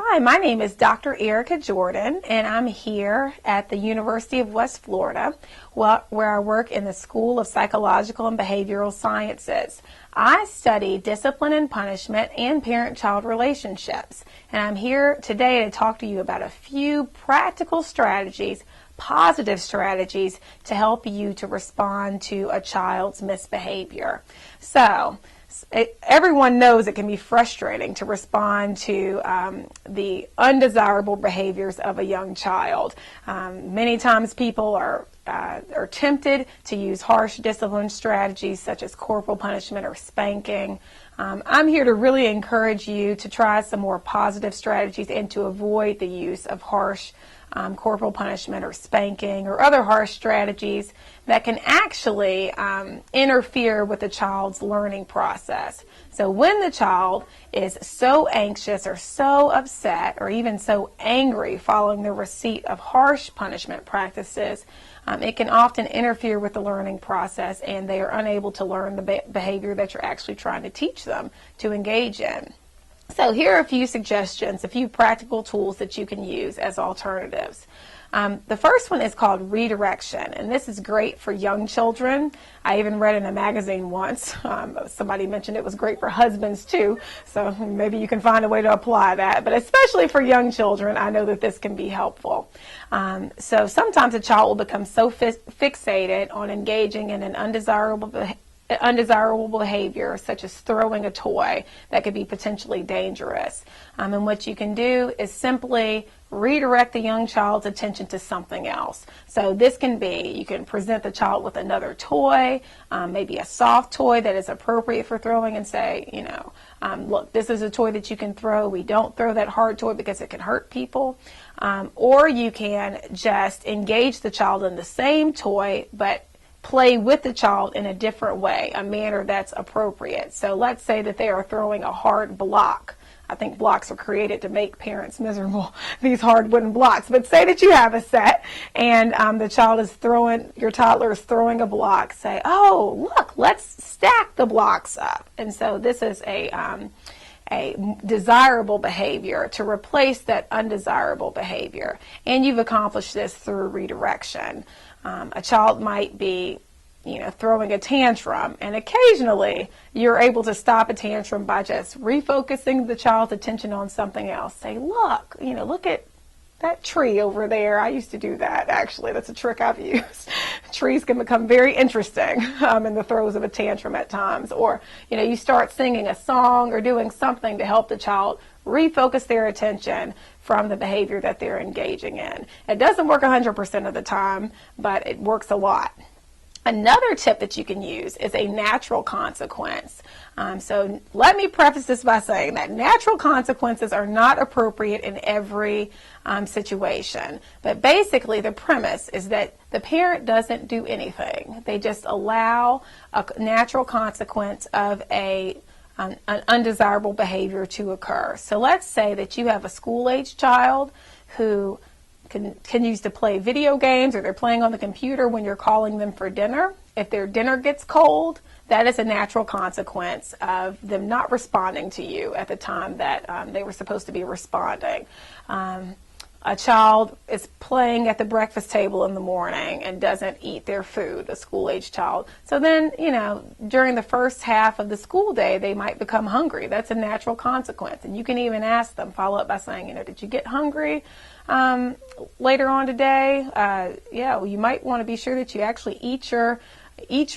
Hi, my name is Dr. Erica Jordan, and I'm here at the University of West Florida, where I work in the School of Psychological and Behavioral Sciences. I study discipline and punishment and parent-child relationships, and I'm here today to talk to you about a few practical strategies, positive strategies, to help you to respond to a child's misbehavior. So, everyone knows it can be frustrating to respond to the undesirable behaviors of a young child. Many times people are tempted to use harsh discipline strategies such as corporal punishment or spanking. I'm here to really encourage you to try some more positive strategies and to avoid the use of harsh corporal punishment or spanking or other harsh strategies that can actually interfere with the child's learning process. So when the child is so anxious or so upset or even so angry following the receipt of harsh punishment practices, it can often interfere with the learning process and they are unable to learn the behavior that you're actually trying to teach them to engage in. So here are a few suggestions, a few practical tools that you can use as alternatives. The first one is called Redirection, and this is great for young children. I even read in a magazine once, somebody mentioned it was great for husbands too, so maybe you can find a way to apply that. But especially for young children, I know that this can be helpful. So sometimes a child will become so fixated on engaging in an undesirable behavior, such as throwing a toy, that could be potentially dangerous. And what you can do is simply redirect the young child's attention to something else. So this can be, you can present the child with another toy, maybe a soft toy that is appropriate for throwing, and say, look, this is a toy that you can throw. We don't throw that hard toy because it can hurt people. Or you can just engage the child in the same toy, but play with the child in a different way, a manner that's appropriate. So let's say that they are throwing a hard block. I think blocks are created to make parents miserable, these hard wooden blocks. But say that you have a set and your toddler is throwing a block. Say, oh, look, let's stack the blocks up. And so this is a desirable behavior to replace that undesirable behavior. And you've accomplished this through redirection. A child might be, throwing a tantrum, and occasionally you're able to stop a tantrum by just refocusing the child's attention on something else. Say, look, look at that tree over there. I used to do that, actually. That's a trick I've used. Trees can become very interesting in the throes of a tantrum at times. Or, you start singing a song or doing something to help the child refocus their attention from the behavior that they're engaging in. It doesn't work 100% of the time, but it works a lot. Another tip that you can use is a natural consequence. So let me preface this by saying that natural consequences are not appropriate in every situation. But basically the premise is that the parent doesn't do anything. They just allow a natural consequence of an undesirable behavior to occur. So let's say that you have a school-age child who continues to play video games, or they're playing on the computer when you're calling them for dinner. If their dinner gets cold, that is a natural consequence of them not responding to you at the time that they were supposed to be responding. A child is playing at the breakfast table in the morning and doesn't eat their food, a school-age child. So then, during the first half of the school day, they might become hungry. That's a natural consequence. And you can even ask them, follow up by saying, did you get hungry later on today? You might want to be sure that you actually eat your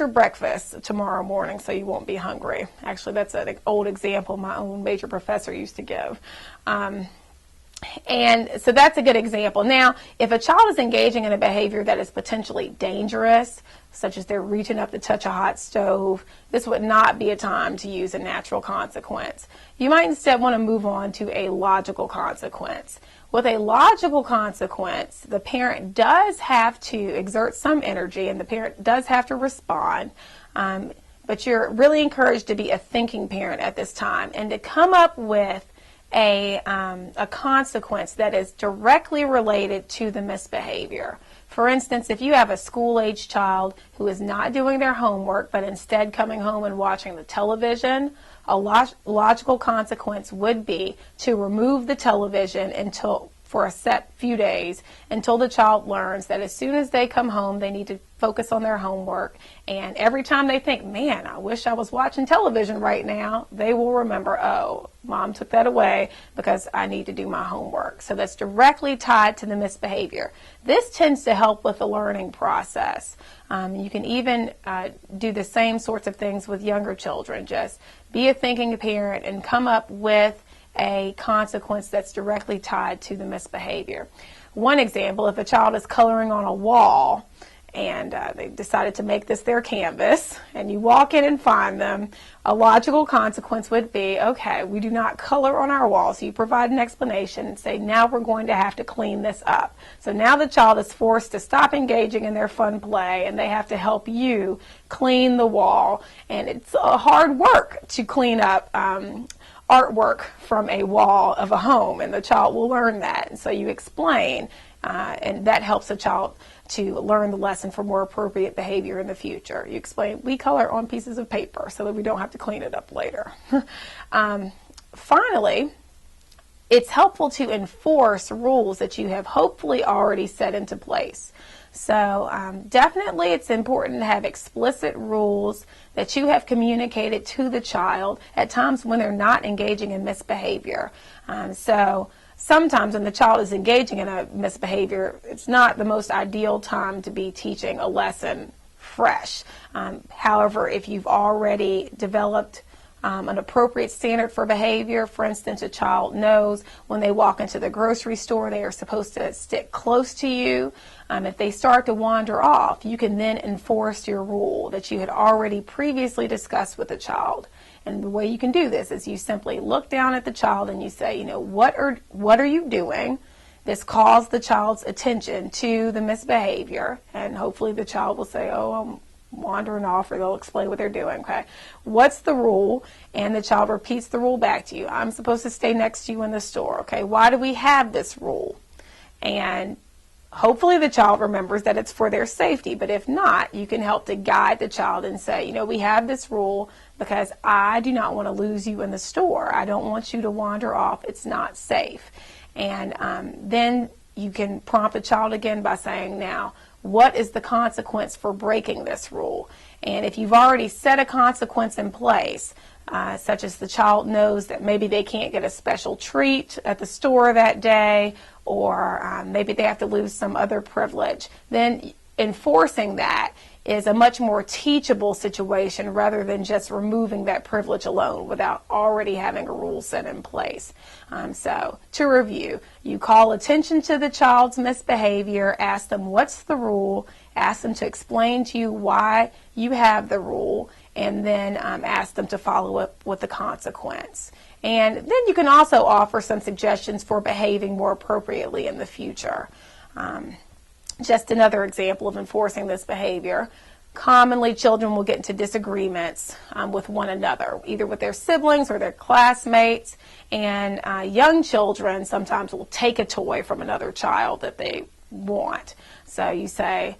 breakfast tomorrow morning so you won't be hungry. Actually, that's an old example my own major professor used to give. And so that's a good example. Now, if a child is engaging in a behavior that is potentially dangerous, such as they're reaching up to touch a hot stove, this would not be a time to use a natural consequence. You might instead want to move on to a logical consequence. With a logical consequence, the parent does have to exert some energy and the parent does have to respond. But but you're really encouraged to be a thinking parent at this time and to come up with a consequence that is directly related to the misbehavior. For instance, if you have a school-age child who is not doing their homework but instead coming home and watching the television, a logical consequence would be to remove the television for a set few days until the child learns that as soon as they come home, they need to focus on their homework. And every time they think, man, I wish I was watching television right now, they will remember, oh, mom took that away because I need to do my homework. So that's directly tied to the misbehavior. This tends to help with the learning process. You can even do the same sorts of things with younger children. Just be a thinking parent and come up with a consequence that's directly tied to the misbehavior. One example, if a child is coloring on a wall and they decided to make this their canvas and you walk in and find them, a logical consequence would be, okay, we do not color on our wall. So you provide an explanation and say, now we're going to have to clean this up. So now the child is forced to stop engaging in their fun play and they have to help you clean the wall. And it's hard work to clean up artwork from a wall of a home, and the child will learn that. And so you explain, and that helps the child to learn the lesson for more appropriate behavior in the future. You explain, we color on pieces of paper so that we don't have to clean it up later. Finally, it's helpful to enforce rules that you have hopefully already set into place. So definitely it's important to have explicit rules that you have communicated to the child at times when they're not engaging in misbehavior. So sometimes when the child is engaging in a misbehavior, it's not the most ideal time to be teaching a lesson fresh. However, if you've already developed an appropriate standard for behavior. For instance, a child knows when they walk into the grocery store, they are supposed to stick close to you. If they start to wander off, you can then enforce your rule that you had already previously discussed with the child. And the way you can do this is you simply look down at the child and you say, what are you doing? This calls the child's attention to the misbehavior, and hopefully the child will say, oh, I'm wandering off, or they'll explain what they're doing. Okay, what's the rule? And the child repeats the rule back to you. I'm supposed to stay next to you in the store. Okay, why do we have this rule? And hopefully the child remembers that it's for their safety, but if not, you can help to guide the child and say, we have this rule because I do not want to lose you in the store. I don't want you to wander off. It's not safe. And then you can prompt the child again by saying, now, what is the consequence for breaking this rule? And if you've already set a consequence in place, such as the child knows that maybe they can't get a special treat at the store that day, or maybe they have to lose some other privilege, then enforcing that is a much more teachable situation rather than just removing that privilege alone without already having a rule set in place. So to review, you call attention to the child's misbehavior, ask them what's the rule, ask them to explain to you why you have the rule, and then ask them to follow up with the consequence. And then you can also offer some suggestions for behaving more appropriately in the future. Just another example of enforcing this behavior. Commonly, children will get into disagreements with one another, either with their siblings or their classmates. And young children sometimes will take a toy from another child that they want. So you say,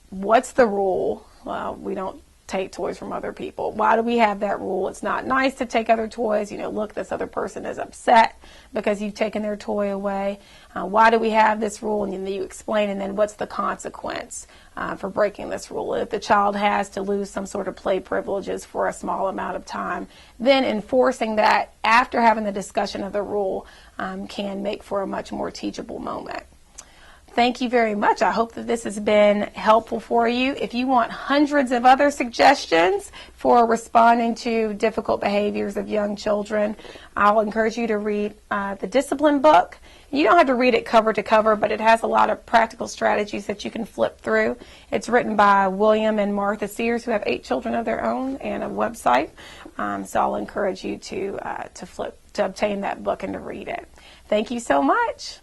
what's the rule? Well, we don't take toys from other people. Why do we have that rule? It's not nice to take other toys. Look, this other person is upset because you've taken their toy away. Why do we have this rule? And then you explain, and then what's the consequence for breaking this rule? If the child has to lose some sort of play privileges for a small amount of time, then enforcing that after having the discussion of the rule can make for a much more teachable moment. Thank you very much. I hope that this has been helpful for you. If you want hundreds of other suggestions for responding to difficult behaviors of young children, I'll encourage you to read the Discipline book. You don't have to read it cover to cover, but it has a lot of practical strategies that you can flip through. It's written by William and Martha Sears, who have 8 children of their own and a website. So I'll encourage you to obtain that book and to read it. Thank you so much.